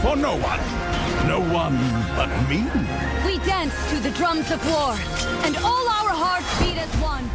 for no one. No one but me. We dance to the drums of war, and all our hearts beat as one.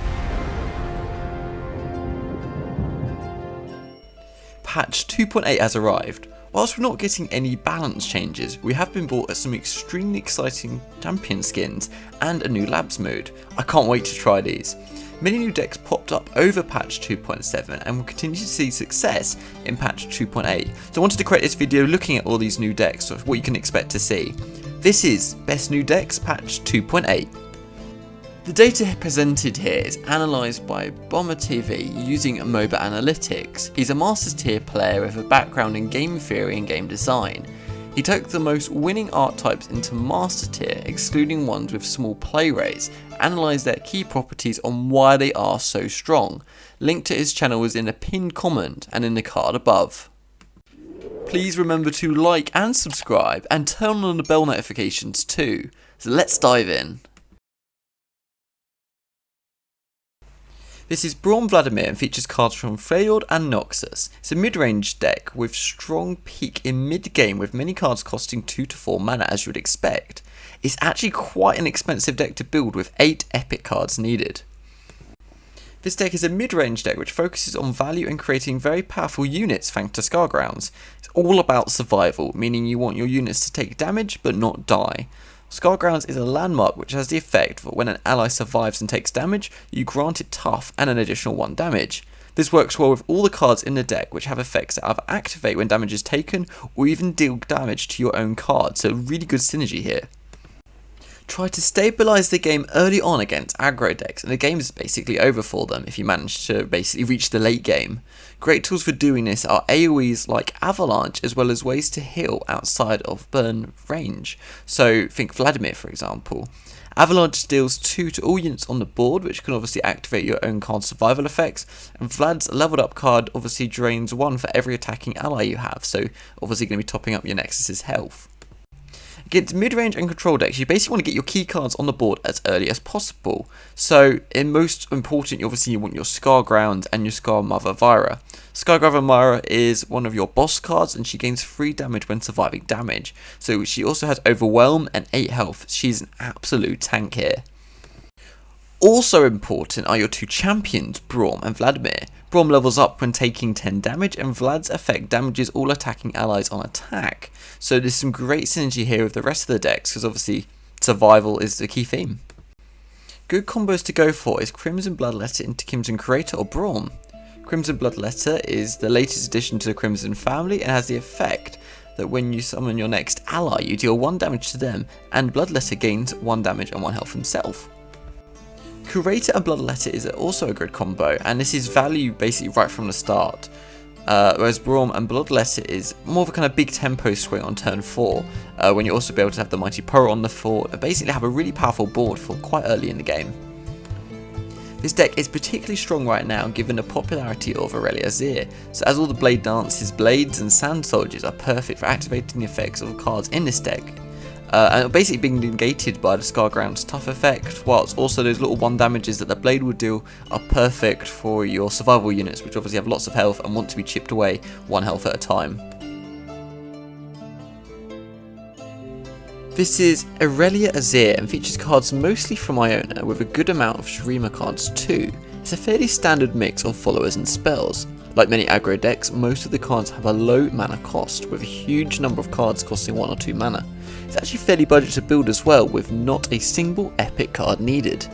Patch 2.8 has arrived. Whilst we're not getting any balance changes, we have been brought some extremely exciting champion skins and a new labs mode. I can't wait to try these. Many new decks popped up over patch 2.7 and will continue to see success in patch 2.8. So I wanted to create this video looking at all these new decks, of what you can expect to see. This is Best New Decks patch 2.8. The data presented here is analysed by BomberTV using MOBA analytics. He's a Masters tier player with a background in game theory and game design. He took the most winning archetypes into Master tier, excluding ones with small play rates, analysed their key properties on why they are so strong. Link to his channel is in a pinned comment and in the card above. Please remember to like and subscribe and turn on the bell notifications too. So let's dive in. This is Braum Vladimir and features cards from Thresh and Noxus. It's a mid-range deck with strong peak in mid-game with many cards costing 2 to 4 mana as you would expect. It's actually quite an expensive deck to build with 8 epic cards needed. This deck is a mid-range deck which focuses on value and creating very powerful units thanks to Scargrounds. It's all about survival, meaning you want your units to take damage but not die. Scargrounds is a landmark which has the effect that when an ally survives and takes damage, you grant it tough and an additional 1 damage. This works well with all the cards in the deck which have effects that either activate when damage is taken or even deal damage to your own card, so really good synergy here. Try to stabilise the game early on against aggro decks and the game is basically over for them if you manage to basically reach the late game. Great tools for doing this are AoEs like Avalanche as well as ways to heal outside of burn range. So think Vladimir for example. Avalanche deals 2 to all units on the board which can obviously activate your own card survival effects, and Vlad's leveled up card obviously drains 1 for every attacking ally you have, so obviously going to be topping up your Nexus's health. Against mid-range and control decks, you basically want to get your key cards on the board as early as possible. So, in most important, obviously you want your Scarground and your Scar Mother Vira. Scarground Vira is one of your boss cards and she gains 3 damage when surviving damage. So she also has Overwhelm and 8 health. She's an absolute tank here. Also important are your 2 champions, Braum and Vladimir. Braum levels up when taking 10 damage and Vlad's effect damages all attacking allies on attack. So there's some great synergy here with the rest of the decks because obviously survival is the key theme. Good combos to go for is Crimson Bloodletter into Crimson Creator or Braum. Crimson Bloodletter is the latest addition to the Crimson family and has the effect that when you summon your next ally you deal 1 damage to them and Bloodletter gains 1 damage and 1 health himself. Curator and Bloodletter is also a good combo, and this is value basically right from the start. Whereas Braum and Bloodletter is more of a kind of big tempo swing on turn 4, when you also be able to have the Mighty Poro on the 4, and basically have a really powerful board for quite early in the game. This deck is particularly strong right now given the popularity of Irelia Azir, so as all the Blade Dances, Blades and Sand Soldiers are perfect for activating the effects of cards in this deck. And basically being negated by the Scarground's tough effect, whilst also those little 1 damages that the blade would do are perfect for your survival units which obviously have lots of health and want to be chipped away 1 health at a time. This is Irelia Azir and features cards mostly from Iona with a good amount of Shurima cards too. It's a fairly standard mix of followers and spells. Like many aggro decks, most of the cards have a low mana cost, with a huge number of cards costing 1 or 2 mana. It's actually fairly budget to build as well, with not a single epic card needed.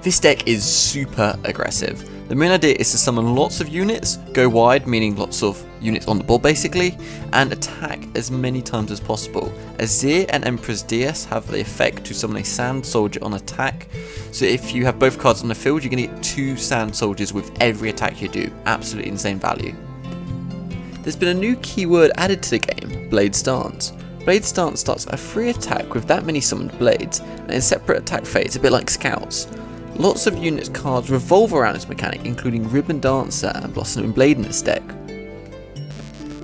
This deck is super aggressive. The main idea is to summon lots of units, go wide, meaning lots of units on the board basically, and attack as many times as possible. Azir and Empress Diaz have the effect to summon a Sand Soldier on attack, so if you have both cards on the field, you're going to get 2 Sand Soldiers with every attack you do. Absolutely insane value. There's been a new keyword added to the game, Blade Stance. Blade Stance starts a free attack with that many summoned blades, and in separate attack phase, a bit like Scouts. Lots of unit cards revolve around this mechanic, including Ribbon Dancer and Blossoming Blade in this deck.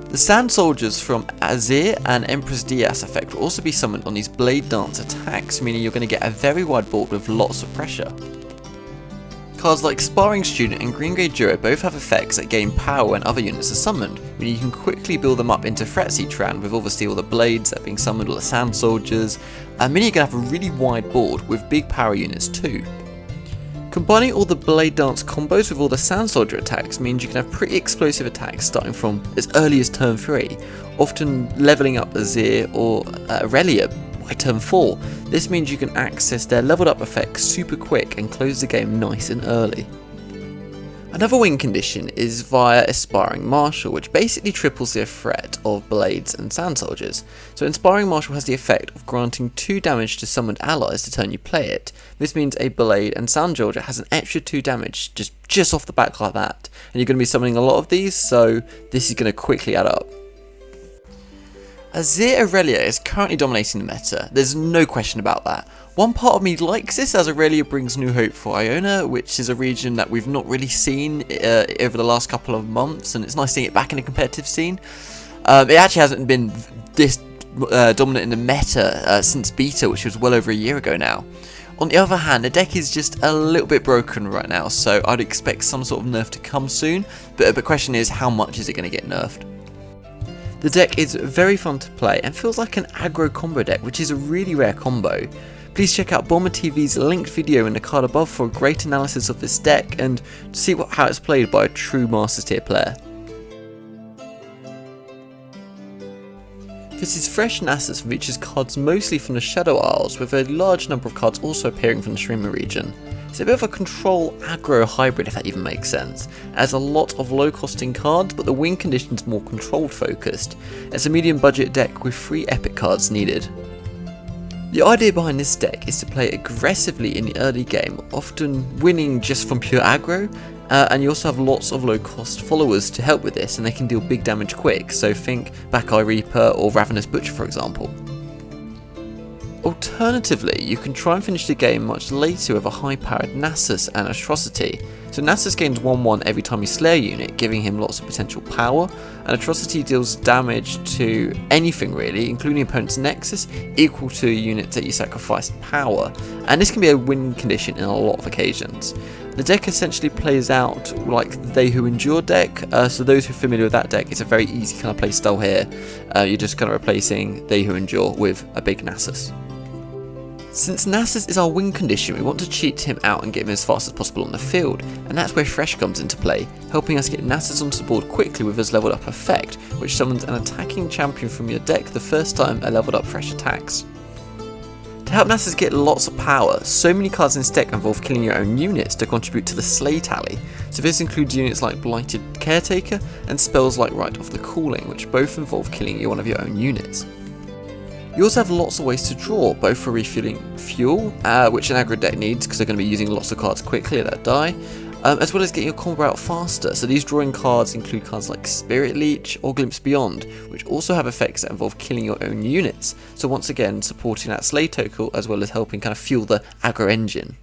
The Sand Soldiers from Azir and Empress Diaz effect will also be summoned on these Blade Dance attacks, meaning you're going to get a very wide board with lots of pressure. Cards like Sparring Student and Green Grey Duo both have effects that gain power when other units are summoned, meaning you can quickly build them up into threats each round with obviously all the blades that are being summoned, all the sand soldiers, and meaning you can have a really wide board with big power units too. Combining all the Blade Dance combos with all the Sand Soldier attacks means you can have pretty explosive attacks starting from as early as turn 3, often levelling up Azir or Irelia by turn 4. This means you can access their leveled up effects super quick and close the game nice and early. Another win condition is via Aspiring Marshal, which basically triples the threat of Blades and Sand Soldiers. So Aspiring Marshal has the effect of granting 2 damage to summoned allies the turn you play it. This means a Blade and Sand Soldier has an extra 2 damage just off the back like that. And you're going to be summoning a lot of these, so this is going to quickly add up. Azir Irelia is currently dominating the meta, there's no question about that. One part of me likes this as Irelia brings new hope for Iona, which is a region that we've not really seen over the last couple of months, and it's nice seeing it back in a competitive scene. It actually hasn't been this dominant in the meta since beta, which was well over a year ago now. On the other hand, the deck is just a little bit broken right now, so I'd expect some sort of nerf to come soon, but the question is, how much is it going to get nerfed? The deck is very fun to play and feels like an aggro combo deck, which is a really rare combo. Please check out BomberTV's linked video in the card above for a great analysis of this deck and see how it's played by a true Masters tier player. This is Thresh Nasus, features cards mostly from the Shadow Isles, with a large number of cards also appearing from the Shurima region. It's a bit of a control aggro hybrid, if that even makes sense. It has a lot of low costing cards, but the win condition's more controlled focused. It's a medium budget deck with 3 epic cards needed. The idea behind this deck is to play aggressively in the early game, often winning just from pure aggro, and you also have lots of low cost followers to help with this, and they can deal big damage quick, so think Backeye Reaper or Ravenous Butcher for example. Alternatively, you can try and finish the game much later with a high powered Nasus and Atrocity. So Nasus gains 1/1 every time you slay a unit, giving him lots of potential power, and Atrocity deals damage to anything really, including opponent's Nexus, equal to a unit that you sacrifice power, and this can be a win condition in a lot of occasions. The deck essentially plays out like the They Who Endure deck, so those who are familiar with that deck, it's a very easy kind of play style here. You're just kind of replacing They Who Endure with a big Nasus. Since Nasus is our win condition, we want to cheat him out and get him as fast as possible on the field, and that's where Thresh comes into play, helping us get Nasus onto the board quickly with his leveled up effect, which summons an attacking champion from your deck the first time a leveled up Thresh attacks. To help Nasus get lots of power, so many cards in this deck involve killing your own units to contribute to the slay tally, so this includes units like Blighted Caretaker and spells like Right Off the Calling, which both involve killing one of your own units. You also have lots of ways to draw, both for refueling fuel, which an aggro deck needs because they're going to be using lots of cards quickly that die, as well as getting your combo out faster. So these drawing cards include cards like Spirit Leech or Glimpse Beyond, which also have effects that involve killing your own units, so once again supporting that slay total as well as helping kind of fuel the aggro engine.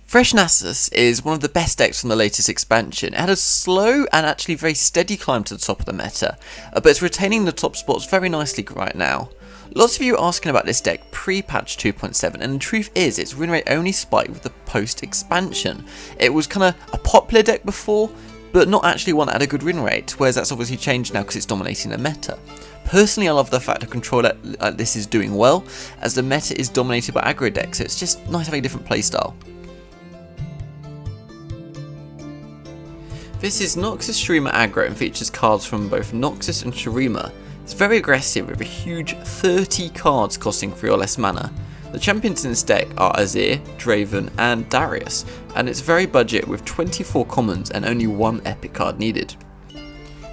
Thresh Nasus is one of the best decks from the latest expansion. It had a slow and actually very steady climb to the top of the meta, but it's retaining the top spots very nicely right now. Lots of you are asking about this deck pre-patch 2.7, and the truth is its win rate only spiked with the post-expansion. It was kind of a popular deck before, but not actually one that had a good win rate, whereas that's obviously changed now because it's dominating the meta. Personally, I love the fact that control like this is doing well, as the meta is dominated by aggro decks, so it's just nice having a different playstyle. This is Noxus Shurima Aggro and features cards from both Noxus and Shurima. It's very aggressive with a huge 30 cards costing 3 or less mana. The champions in this deck are Azir, Draven and Darius, and it's very budget with 24 commons and only 1 epic card needed.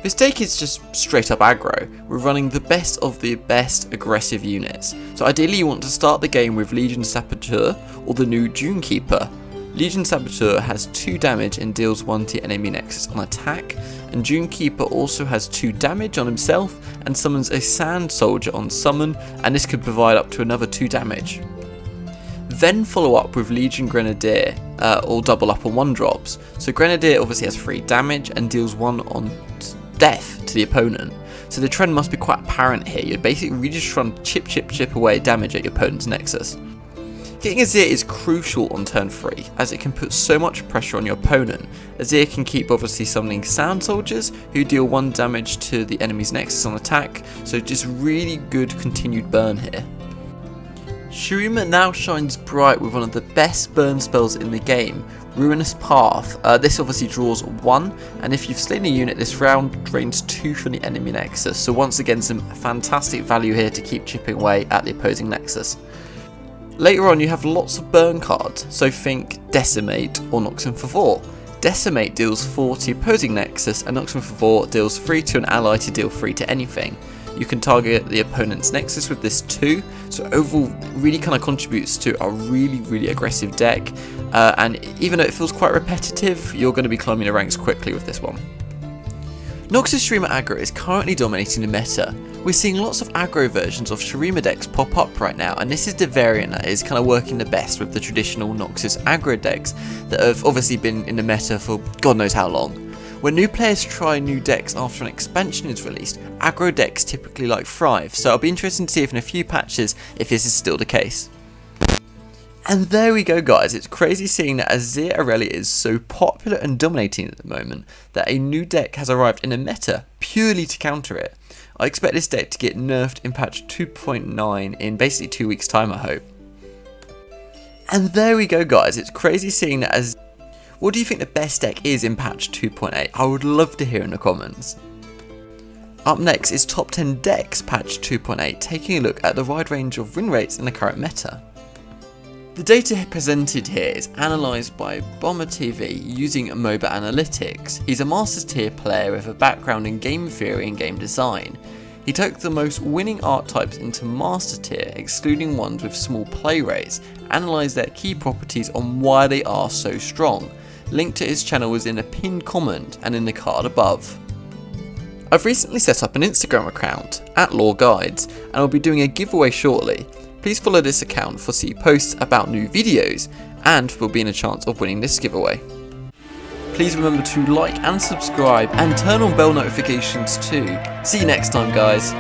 This deck is just straight up aggro. We're running the best of the best aggressive units. So ideally you want to start the game with Legion Saboteur or the new Dune Keeper. Legion Saboteur has 2 damage and deals 1 to enemy Nexus on attack, and Dune Keeper also has 2 damage on himself and summons a Sand Soldier on summon, and this could provide up to another 2 damage. Then follow up with Legion Grenadier, or double up on 1-drops. So Grenadier obviously has 3 damage and deals 1 on death to the opponent. So the trend must be quite apparent here. You're basically just trying to chip away damage at your opponent's Nexus. Getting Azir is crucial on turn 3, as it can put so much pressure on your opponent. Azir can keep obviously summoning Sand Soldiers, who deal 1 damage to the enemy's Nexus on attack, so just really good continued burn here. Shurima now shines bright with one of the best burn spells in the game, Ruinous Path. This obviously draws 1, and if you've slain a unit this round, drains 2 from the enemy Nexus, so once again some fantastic value here to keep chipping away at the opposing Nexus. Later on you have lots of burn cards, so think Decimate or Noxus for 4. Decimate deals 4 to the opposing Nexus, and Noxus for 4 deals 3 to an ally to deal 3 to anything. You can target the opponent's Nexus with this too, so overall really kind of contributes to a really aggressive deck, and even though it feels quite repetitive, you're going to be climbing the ranks quickly with this one. Noxus Shurima Aggro is currently dominating the meta. We're seeing lots of aggro versions of Shurima decks pop up right now, and this is the variant that is kind of working the best with the traditional Noxus aggro decks that have obviously been in the meta for God knows how long. When new players try new decks after an expansion is released, aggro decks typically thrive, so I'll be interested to see if in a few patches if this is still the case. And there we go guys, it's crazy seeing that Azir Irelia is so popular and dominating at the moment that a new deck has arrived in the meta purely to counter it. I expect this deck to get nerfed in patch 2.9 in basically 2 weeks time, I hope. And there we go guys, it's crazy seeing that as. What do you think the best deck is in patch 2.8? I would love to hear in the comments. Up next is top 10 decks patch 2.8, taking a look at the wide range of win rates in the current meta. The data presented here is analysed by BomberTV using MOBA analytics. He's a Masters tier player with a background in game theory and game design. He took the most winning archetypes into Master tier, excluding ones with small play rates, analysed their key properties on why they are so strong. Link to his channel is in a pinned comment and in the card above. I've recently set up an Instagram account, @LoreGuides, and I'll be doing a giveaway shortly. Please follow this account for see posts about new videos, and will be in a chance of winning this giveaway. Please remember to like and subscribe, and turn on bell notifications too. See you next time guys.